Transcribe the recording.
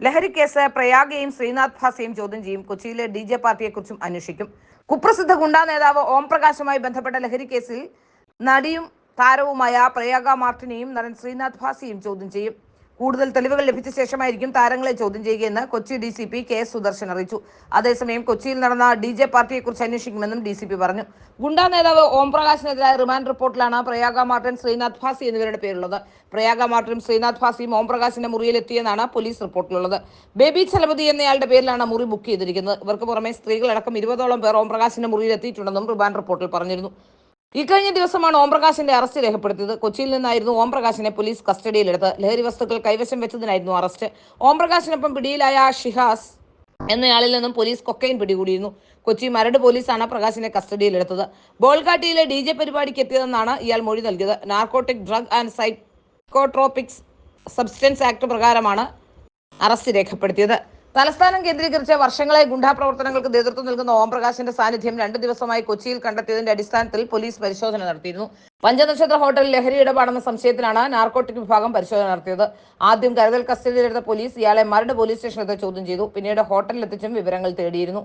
ലഹരിക്കേസ് പ്രയാഗയും ശ്രീനാഥ് ഭാസിയും ചോദ്യം ചെയ്യും. കൊച്ചിയിലെ DJ പാർട്ടിയെക്കുറിച്ചും അന്വേഷിക്കും. കുപ്രസിദ്ധ ഗുണ്ടാ നേതാവ് ഓം പ്രകാശുമായി ബന്ധപ്പെട്ട ലഹരിക്കേസിൽ നടിയും താരവുമായ പ്രയാഗ മാർട്ടിനെയും നടൻ ശ്രീനാഥ് ഭാസിയും ചോദ്യം ചെയ്യും. കൂടുതൽ തെളിവുകൾ ലഭിച്ച ശേഷമായിരിക്കും താരങ്ങളെ ചോദ്യം ചെയ്യുകയെന്ന് കൊച്ചി DCP KS സുദർശൻ അറിയിച്ചു. അതേസമയം കൊച്ചിയിൽ നടന്ന DJ പാർട്ടിയെക്കുറിച്ച് അന്വേഷിക്കുമെന്നും DCP പറഞ്ഞു. ഗുണ്ടാ നേതാവ് ഓം പ്രകാശിനെതിരായ റിമാൻഡ് റിപ്പോർട്ടിലാണ് പ്രയാഗ മാർട്ടിൻ, ശ്രീനാഥ് ഭാസി എന്നിവരുടെ പേരുള്ളത്. പ്രയാഗ മാർട്ടിനും ശ്രീനാഥ് ഭാസിയും ഓം പ്രകാശിന്റെ മുറിയിലെത്തിയെന്നാണ് പോലീസ് റിപ്പോർട്ടിലുള്ളത്. ബേബി ചലപതി എന്നയാളുടെ പേരിലാണ് മുറി ബുക്ക് ചെയ്തിരിക്കുന്നത്. ഇവർക്ക് പുറമെ സ്ത്രീകളടക്കം 20ഓളം പേർ ഓം പ്രകാശിന്റെ മുറിയിൽ എത്തിയിട്ടുണ്ടെന്നും റിമാൻഡ് റിപ്പോർട്ടിൽ പറഞ്ഞിരുന്നു. ഇക്കഴിഞ്ഞ ദിവസമാണ് ഓം പ്രകാശിന്റെ അറസ്റ്റ് രേഖപ്പെടുത്തിയത്. കൊച്ചിയിൽ നിന്നായിരുന്നു ഓം പ്രകാശിനെ പോലീസ് കസ്റ്റഡിയിലെടുത്ത്. ലഹരി വസ്തുക്കൾ കൈവശം വെച്ചതിനായിരുന്നു അറസ്റ്റ്. ഓം പ്രകാശിനൊപ്പം പിടിയിലായ ഷിഹാസ് എന്നയാളിൽ നിന്നും പോലീസ് കൊക്കൈൻ പിടികൂടിയിരുന്നു. കൊച്ചി മരട് പോലീസാണ് പ്രകാശിനെ കസ്റ്റഡിയിലെടുത്തത്. ബോൾഗാട്ടിയിലെ DJ പരിപാടിക്ക് എത്തിയതെന്നാണ് ഇയാൾ മൊഴി നൽകിയത്. Narcotic drug and psychotropics substance act പ്രകാരമാണ് അറസ്റ്റ് രേഖപ്പെടുത്തിയത്. തലസ്ഥാനം കേന്ദ്രീകരിച്ച് വർഷങ്ങളായി ഗുണ്ടാ പ്രവർത്തനങ്ങൾക്ക് നേതൃത്വം നൽകുന്ന ഓം പ്രകാശിന്റെ സാന്നിധ്യം 2 ദിവസമായി കൊച്ചിയിൽ കണ്ടെത്തിയതിന്റെ അടിസ്ഥാനത്തിൽ പോലീസ് പരിശോധന നടത്തിയിരുന്നു. പഞ്ചനക്ഷത്ര ഹോട്ടലിൽ ലഹരി ഇടപാടെന്ന സംശയത്തിലാണ് നാർക്കോട്ടിക് വിഭാഗം പരിശോധന നടത്തിയത്. ആദ്യം കരുതൽ കസ്റ്റഡിയിലെടുത്ത പോലീസ് ഇയാളെ മരട് പോലീസ് സ്റ്റേഷനിലെത്തി ചോദ്യം ചെയ്തു. പിന്നീട് ഹോട്ടലിലെത്തിച്ചും വിവരങ്ങൾ തേടിയിരുന്നു.